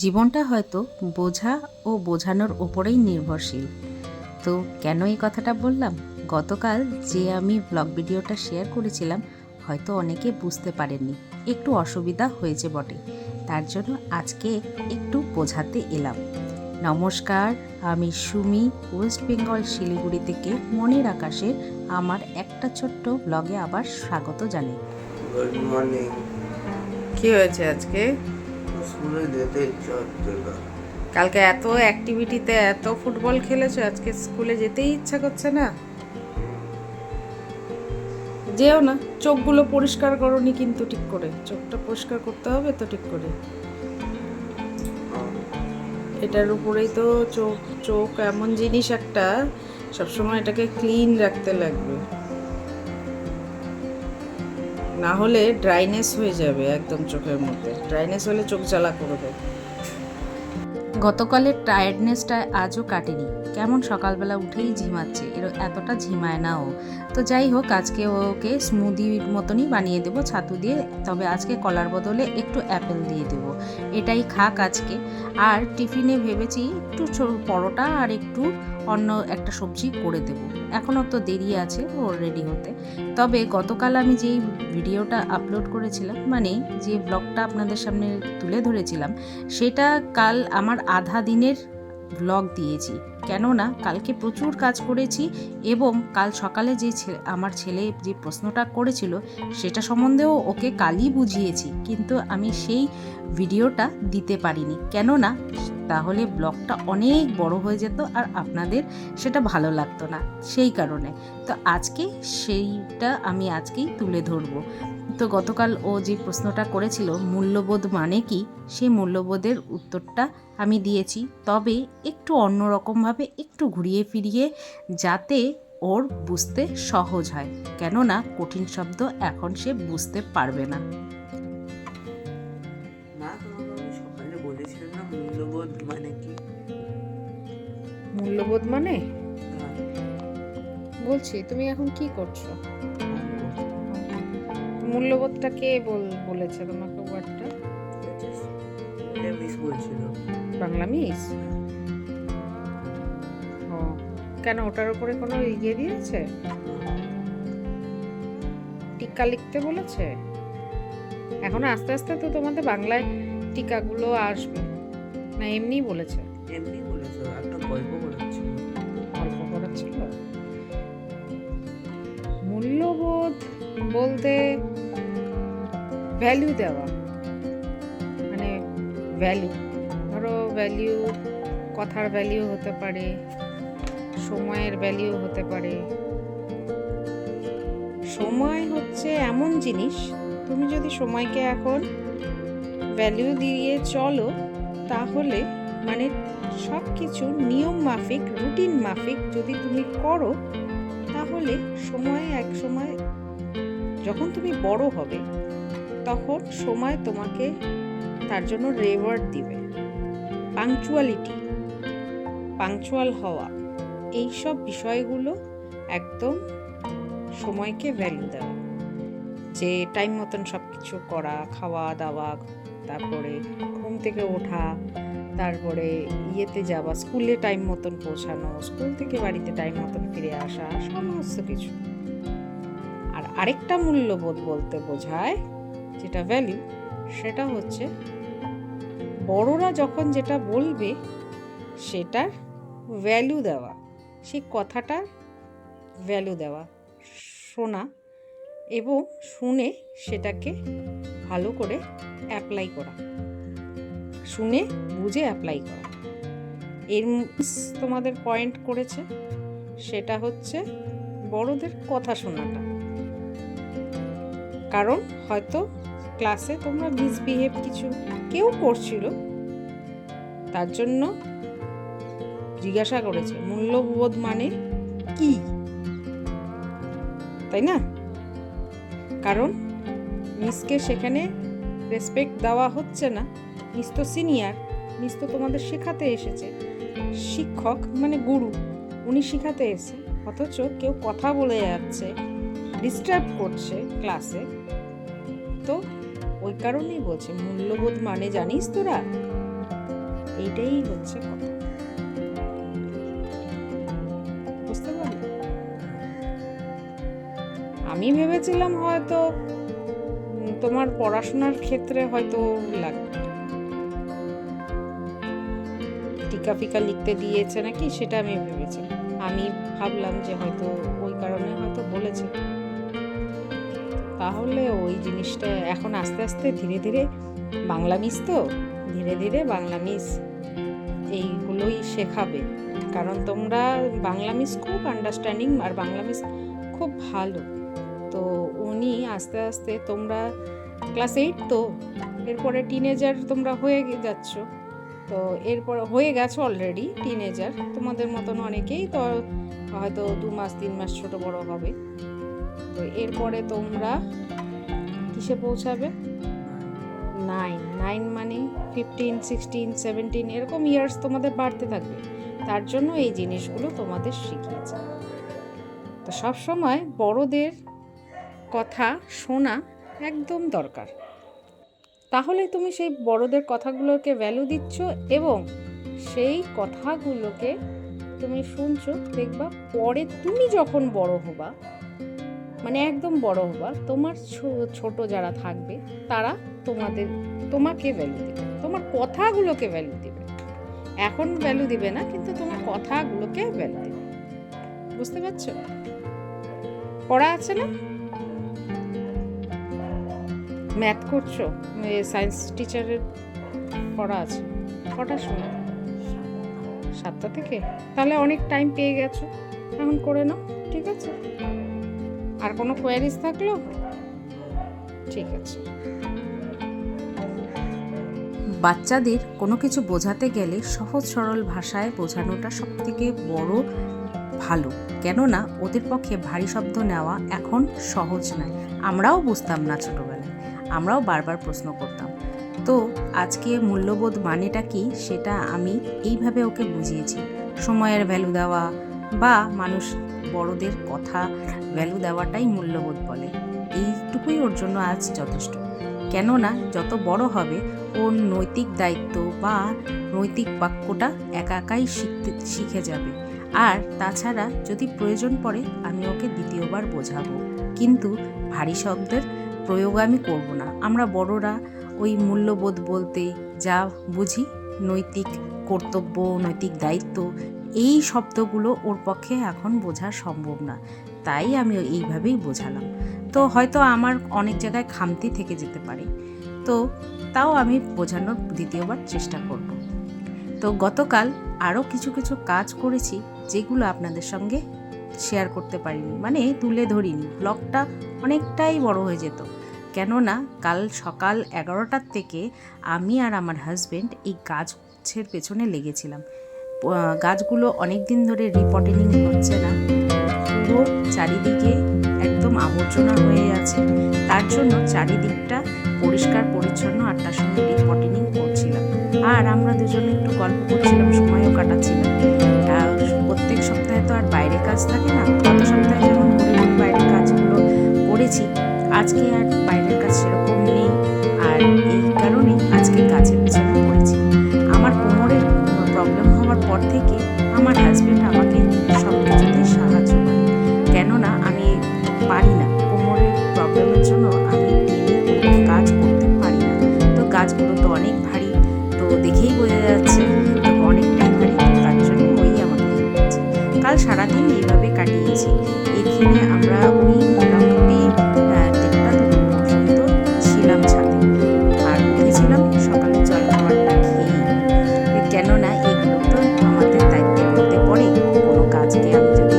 জীবনটা হয়তো বোঝা ও বোঝানোর ওপরেই নির্ভরশীল। তো কেন এই কথাটা বললাম? গতকাল যে আমি ব্লগ ভিডিওটা শেয়ার করেছিলাম, হয়তো অনেকে বুঝতে পারেননি, একটু অসুবিধা হয়েছে বটে। তার জন্য আজকে একটু বোঝাতে এলাম। নমস্কার, আমি সুমি, ওয়েস্ট বেঙ্গল শিলিগুড়ি থেকে মনের আকাশে আমার একটা ছোট্ট ব্লগে আবার স্বাগত জানাই। Good morning. কি হয়েছে আজকে? স্কুলে যেতে ইচ্ছা হচ্ছে না। কালকে এত অ্যাক্টিভিটিতে এত ফুটবল খেলেছো, আজকে স্কুলে যেতেই ইচ্ছা করছে না? যেও না, চোখগুলো পরিষ্কার করোনি কিন্তু ঠিক করে। চোখটা পরিষ্কার করতে হবে তো ঠিক করে। এটার উপরেই তো চোখ চোখ এমন জিনিস একটা, সবসময় এটাকে ক্লিন রাখতে লাগবে, না হলে ড্রাইনেস হয়ে যাবে একদম চোখের মধ্যে। ড্রাইনেস হলে চোখ জ্বালা করবে। গতকালের টায়ার্ডনেসটা আজও কাটেনি। কেমন সকালবেলা উঠেই ঝিমাচ্ছে, এতটা ঝিমায় না ও। তো যাই হোক, আজকে ওকে স্মুদির মতনই বানিয়ে দেবো ছাতু দিয়ে। তবে আজকে কলার বদলে একটু অ্যাপেল দিয়ে দেবো, এটাই খাক আজকে। আর টিফিনে ভেবেছি একটু পরোটা আর একটু অন্য একটা সবজি করে দেবো। এখনও তো দেরি আছে ওর রেডি হতে। তবে গতকাল আমি যেই ভিডিওটা আপলোড করেছিলাম, মানে যে ব্লগটা আপনাদের সামনে তুলে ধরেছিলাম, সেটা কাল আমার আধা দিনের ব্লগ দিয়েছি। কেননা কালকে প্রচুর কাজ করেছি এবং কাল সকালে যে আমার ছেলে যে প্রশ্নটা করেছিল সেটা সম্বন্ধেও ওকে কালই বুঝিয়েছি, কিন্তু আমি সেই ভিডিওটা দিতে পারিনি। কেননা তাহলে ব্লগটা অনেক বড় হয়ে যেত আর আপনাদের সেটা ভালো লাগতো না, সেই কারণে। তো আজকে সেইটা আমি আজকেই তুলে ধরবো। তো গতকাল ও যে প্রশ্নটা করেছিল মূল্যবোধ মানে কি, সেই মূল্যবোধের উত্তরটা আমি দিয়েছি, তবে একটু অন্যরকমভাবে, একটু ঘুরিয়ে ফিরিয়ে, যাতে ওর বুঝতে সহজ হয়। কেননা কঠিন শব্দ এখন সে বুঝতে পারবে না। মা, তোমাকে আমি সকালে বলেছিলাম না মূল্যবোধ মানে কি? মূল্যবোধ মানে হ্যাঁ, বলছি, তুমি এখন কি করছো? মূল্যবোধটা কে বলেছে তোমাকে ওয়ার্ডটা? এটা মিস বলছিল। বাংলা মিস? ও, কেন ওটার উপরে কোনো ইয়ে দিয়েছে? টিকা লিখতে বলেছে? এখন আস্তে আস্তে তো তোমাদের বাংলায় টিকাগুলো আসবে, না এমনি বলেছে? এমনি বলেছো, একটা গল্প বলেছিল। গল্প করাচ্ছিল। মূল্যবোধ বলতে ভ্যালু দেওয়া, মানে ভ্যালু, ধরো ভ্যালু, কথার ভ্যালু হতে পারে, সময়ের ভ্যালু হতে পারে। সময় হচ্ছে এমন জিনিস, তুমি যদি সময়কে এখন ভ্যালু দিয়ে চলো, তাহলে মানে সব কিছু নিয়ম মাফিক, রুটিন মাফিক যদি তুমি করো, তাহলে সময় এক সময় যখন তুমি বড় হবে, তখন সময় তোমাকে তার জন্য রেওয়ার্ড দিবে। পাংচুয়ালিটি, পাংচুয়াল হওয়া, এই সব বিষয়গুলো একদম সময়কে ভ্যালু দেওয়া, যে টাইম মতন সব কিছু করা, খাওয়া দাওয়া, তারপরে ঘুম থেকে ওঠা, তারপরে ইয়েতে যাওয়া, স্কুলে টাইম মতন পৌঁছানো, স্কুল থেকে বাড়িতে টাইম মতন ফিরে আসা, সমস্ত কিছু। আর আরেকটা মূল্যবোধ বলতে বোঝায় যেটা ভ্যালু, সেটা হচ্ছে বড়রা যখন যেটা বলবে সেটার ভ্যালু দেওয়া, সেই কথাটার ভ্যালু দেওয়া, শোনা এবং শুনে সেটাকে ভালো করে অ্যাপ্লাই করা, শুনে বুঝে অ্যাপ্লাই করা। এর তোমাদের পয়েন্ট করেছে, সেটা হচ্ছে বড়দের কথা শোনাটা। কারণ হয়তো ক্লাসে তোমরা মিসবিহেভ কিছু কেউ করছিল, তার জন্য জিজ্ঞাসা করেছে মূল্যবোধ মানে কি, তাই না? কারণ মিসকে সেখানে রেসপেক্ট দেওয়া হচ্ছে না। মিস তো সিনিয়র, মিস তো তোমাদের শেখাতে এসেছে, শিক্ষক মানে গুরু, উনি শেখাতে এসে, অথচ কেউ কথা বলে যাচ্ছে, ডিস্টার্ব করছে ক্লাসে। তো ওই কারণেই বলছে মূল্যবোধ মানে জানিস তোরা? এইটাই হচ্ছে কথা, বুঝতে পারলে? আমি ভেবেছিলাম হয়তো তোমার পড়াশোনার ক্ষেত্রে হয়তো লাগবে, টিকা ফিকা লিখতে দিয়েছে নাকি সেটা আমি ভেবেছিলাম। আমি ভাবলাম যে হয়তো ওই কারণে হয়তো বলেছে। তাহলে ওই জিনিসটা এখন আস্তে আস্তে ধীরে ধীরে বাংলা মিস তো ধীরে ধীরে বাংলা মিস এইগুলোই শেখাবে, কারণ তোমরা বাংলা মিস খুব আন্ডারস্ট্যান্ডিং আর বাংলা মিস খুব ভালো। তো উনি আস্তে আস্তে, তোমরা ক্লাস 8 তো, এরপরে টিনেজার তোমরা হয়ে যাচ্ছ, তো এরপর হয়ে গেছো অলরেডি টিনেজার, তোমাদের মতন অনেকেই তো হয়তো 2 মাস 3 মাস ছোট বড় হবে। তো এরপরে তোমরা কিসে পৌঁছাবে? 9 মানে 15, 16, 17 এরকম ইয়ার্স তোমাদের বাড়তে থাকবে। তার জন্য এই জিনিসগুলো তোমাদের শিখিয়েছে। তো সবসময় বড়দের কথা শোনা একদম দরকার, তাহলে তুমি সেই বড়দের কথাগুলোকে ভ্যালু দিচ্ছ এবং সেই কথাগুলোকে তুমি শুনছো, দেখবা পরে তুমি যখন বড় হবা, মানে একদম বড় হবা, তোমার ছোট যারা থাকবে তারা তোমাকে ভ্যালু দেবে, তোমার কথাগুলোকে ভ্যালু দেবে। এখন ভ্যালু দিবে না, কিন্তু তোমার কথাগুলোকে ভ্যালু দেবে। বুঝতে পারছো? পড়া আছে না? ম্যাথ করছো, সায়েন্স টিচারের পড়া আছে। কটার সময়? 7টা থেকে? তাহলে অনেক টাইম পেয়ে গেছো, এখন করে নাও, ঠিক আছে? আর কোনো কোয়ারিজ থাকলো? ঠিক আছে। বাচ্চাদের কোনো কিছু বোঝাতে গেলে সহজ সরল ভাষায় বোঝানোটা সবথেকে বড় ভালো, কেননা ওদের পক্ষে ভারী শব্দ নেওয়া এখন সহজ নয়। আমরাও বুঝতাম না ছোটোবেলায়, আমরাও বারবার প্রশ্ন করতাম। তো আজকে মূল্যবোধ মানেটা কি সেটা আমি এইভাবে ওকে বুঝিয়েছি। সময়ের ভ্যালু দেওয়া বা মানুষ বড়দের কথা ভ্যালু দেওয়াটাই মূল্যবোধ বলে। এইটুকুই ওর জন্য আজ যথেষ্ট, কেননা যত বড় হবে ওর নৈতিক দায়িত্ব বা নৈতিক বাক্যটা একা একাই শিখে যাবে। আর তাছাড়া যদি প্রয়োজন পড়ে আমি ওকে দ্বিতীয়বার বোঝাবো, কিন্তু ভারী শব্দের প্রয়োগ আমি করব না। আমরা বড়রা ওই মূল্যবোধ বলতে যা বুঝি, নৈতিক কর্তব্য, নৈতিক দায়িত্ব, এই শব্দগুলো ওর পক্ষে এখন বোঝা সম্ভব না, তাই আমি এইভাবেই বোঝালাম। তো হয়তো আমার অনেক জায়গায় খামতি থেকে যেতে পারে, তো তাও আমি বোঝানোর দ্বিতীয়বার চেষ্টা করব। তো গতকাল আরও কিছু কিছু কাজ করেছি যেগুলো আপনাদের সঙ্গে শেয়ার করতে পারিনি, মানে তুলে ধরিনি। ব্লগটা অনেকটাই বড় হয়ে যেত, কেননা কাল সকাল 11টার থেকে আমি আর আমার হাজব্যান্ড এই গাছের পেছনে লেগেছিলাম। গাছগুলো অনেক দিন ধরে রিপটেনিং হচ্ছে না, পুরো চারিদিকে একদম আবর্জনা হয়ে আছে। তার জন্য চারিদিকটা পরিষ্কার পরিচ্ছন্ন 8টার সময় রিপটেনিং করছিলাম, আর আমরা দুজনে একটু গল্প করছিলাম, সময়ও কাটাচ্ছিলাম। প্রত্যেক সপ্তাহে তো আর বাইরে কাজ থাকে না, গত সপ্তাহে যেমন বাইরের কাজগুলো করেছি, আজকে আর বাইরের কাজ সেরকম নেই, আর এই কারণেই আজকে গাছের পেছনে পড়েছি। আমার কোমরের প্রবলেম হওয়ার পর থেকে আমার হাজব্যান্ড আমাকে সব কিছুতেই সাহায্য করে, কেননা আমি পারি না, কোমরের প্রবলেমের জন্য আমি টেনে কাজ করতে পারি না। তো গাছগুলো তো অনেক ভারী, তো দেখেই বোঝা যাচ্ছে অনেকটাই ভারী, তার জন্য ওই আমাকে দিচ্ছে। কাল সারাদিন এইভাবে কাটিয়েছি। এখানে আমরা ওই মোটামুটি 1টা-2টা পর্যন্ত ছিলাম ছাদে, আর উঠেছিলাম সকালে জল খাবারটা খেয়েই, কেননা এগুলো তো আমাদের দায়িত্বের মধ্যে পড়ে। কোনো কাজকে আমি যদি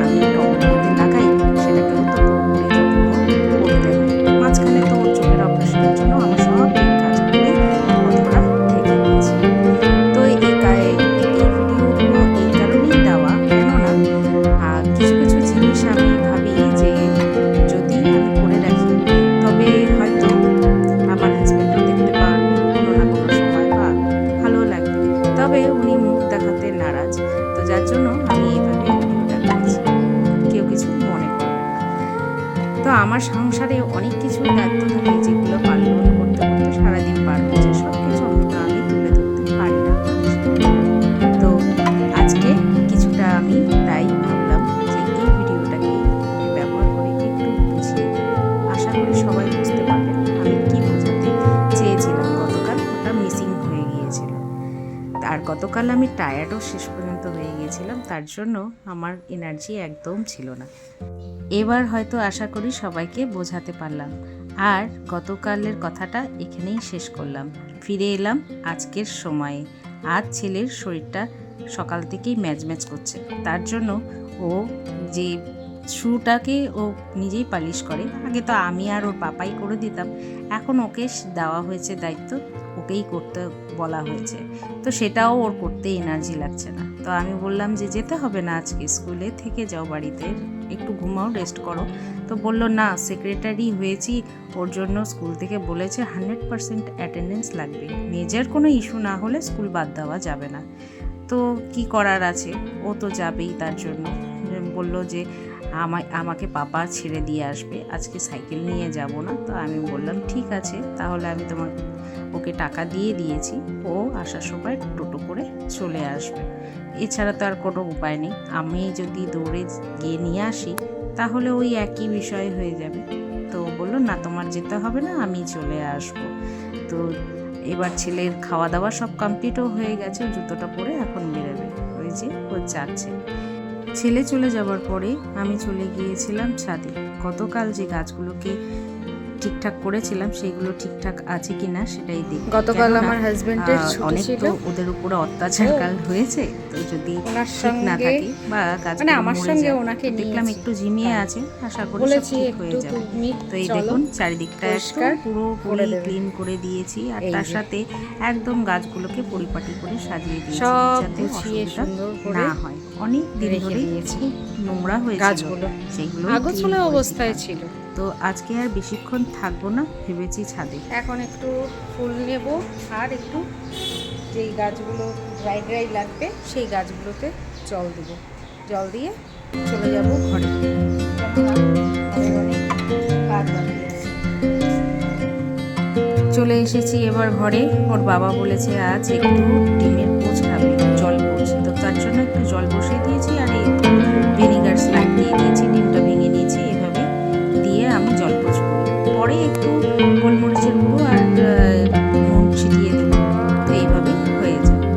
আমি টবের মধ্যে লাগাই, সেটাকেও তো পুরোপুরি যত্ন করতে হয়। মাঝখানে তো চোখের অপারেশনের জন্য আমার সব এই কাজগুলোই অধরা থেকে গেছে। তো এই ভিডিওগুলো এই কারণেই দেওয়া, কেননা কিছু কিছু জিনিস আমি ভাবি যে যদি আমি করে রাখি, তবে হয়তো আমার হাজব্যান্ডও দেখতে পারবে কোনো না কোনো সময়, বা ভালো লাগবে। তবে উনি মুখ দেখাতে নারাজ, তো যার জন্য আমি এইভাবে ভিডিওটা করেছি, কেউ কিছু মনে করবে না। তো আমার সংসারে অনেক কিছু দায়িত্ব থাকে, যেগুলো পালন করতে করতে সারাদিন পার হয়েছে, সব কিছু আমি তুলে ধরতে গতকাল আমি টায়ার্ডও শেষ পর্যন্ত হয়ে গিয়েছিলাম, তার জন্য আমার এনার্জি একদম ছিল না। এবার হয়তো আশা করি সবাইকে বোঝাতে পারলাম। আর গতকালের কথাটা এখানেই শেষ করলাম। ফিরে এলাম আজকের সময়ে। আজ ছেলের শরীরটা সকাল থেকেই ম্যাজম্যাজ করছে, তার জন্য ও যে শুটাকে ও নিজেই পালিশ করে। আগে তো আমি আর ওর পাপাই করে দিতাম, এখন ওকে দেওয়া হয়েছে দায়িত্ব, ওকেই করতে বলা হয়েছে। তো সেটাও ওর করতে এনার্জি লাগছে না। তো আমি বললাম যে যেতে হবে না আজকে, স্কুলে থেকে যাও, বাড়িতে একটু ঘুমাও, রেস্ট করো। তো বললো না, সেক্রেটারি হয়েছি, ওর জন্য স্কুল থেকে বলেছে 100% অ্যাটেন্ডেন্স লাগবে, মেজর কোনো ইস্যু না হলে স্কুল বাদ দেওয়া যাবে না। তো কি করার আছে, ও তো যাবেই। তার জন্য বলল যে আমাকে পাপা ছেড়ে দিয়ে আসবে, আজকে সাইকেল নিয়ে যাব না। তো আমি বললাম ঠিক আছে, তাহলে আমি ওকে টাকা দিয়ে দিয়েছি, ও আসার সময় টোটো করে চলে আসবে। এছাড়া তো আর কোনো উপায় নেই। আমি যদি দৌড়ে গিয়ে নিয়ে আসি তাহলে ওই একই বিষয় হয়ে যাবে। তো বললো না, তোমার যেতে হবে না, আমি চলে আসবো। তো এবার ছেলের খাওয়া দাওয়া সব কমপ্লিটও হয়ে গেছে, জুতোটা পরে এখন বেরোবে। ওই যে ও যাচ্ছে। ছেলে চলে যাবার পরে আমি চলে গিয়েছিলাম ছাদে। গতকাল যে গাছগুলোকে ঠিকঠাক করেছিলাম সেগুলো ঠিকঠাক আছে কিনা সেটাই দেখি। গতকাল আমার হাজবেন্ডের ছুটি অনেক ছিল, তো ওদের উপরে অত্যাচার কাল হয়েছে, তো যদি ওনার ঠিক না সঙ্গে থাকে বা গাছগুলো মানে আমার মরে সঙ্গে যায়, ওনাকে দেখলাম নিয়েছি। একটু ঝিমিয়ে আছে, আশা করি সব বলেছি ঠিক একটু হয়ে যাবে। তুমি তো এই চলো, দেখুন চারিদিকটা পরিষ্কার একদম পুরোপুরি করে দেবে। ক্লিন করে দিয়েছি, আর এই তার যে। সাথে একদম গাছগুলোকে পরিপাটি করে সাজিয়ে দিয়েছি সব যাতে গুছিয়ে অসুবিধা সুন্দর করে না হয়। অনেক দিন রেখে ধরে দিয়েছি খুব নোংরা হয়েছিল, গাছগুলো সেগুলো আগোছালো অবস্থায় ছিল। তো আজকে আর বেশিক্ষণ থাকবো না, ভেবেছি ছাদে। এখন একটু ফুল নেব আর একটু যেই গাছগুলো ড্রাই ড্রাই লাগবে সেই গাছগুলোতে জল দেব, জল দিয়ে চলে যাব ঘরে। অনেক কাজ বাকি আছে। চলে এসেছি এবার ঘরে। ওর বাবা বলেছে আজ একটু ডিমের পোচ খাবে, জল পোচ, তো তার জন্য একটু জল বসিয়ে দিয়েছি আর একটু ভিনিগার স্লাইড দিয়ে দিয়েছি, ডিমটা ভেঙে নিয়েছি, এভাবে দিয়ে আমি জল পোচ করি। পরে একটু গোলমরিচের গুঁড়ো আর নুন ছিটিয়ে দেবো, তো এইভাবেই হয়ে যাবে।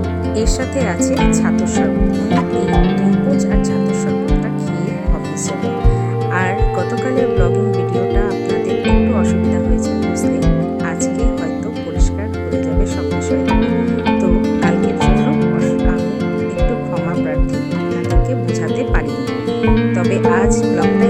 এর সাথে আছে ছাতুর শরবত। এই ডিম পোচ আর ছাতুর শরবতটা খেয়ে অফিস যাবে। আর গতকালের ব্লগিং ভিডিওটা আপনাদের একটু অসুবিধা হয়েছে বুঝতে, আজকে হয়তো পরিষ্কার হয়ে যাবে সব বিষয়। তো কালকের জন্য আমি একটু ক্ষমা প্রার্থী, আপনাদেরকে বোঝাতে পারিনি। তবে আজ ব্লগটা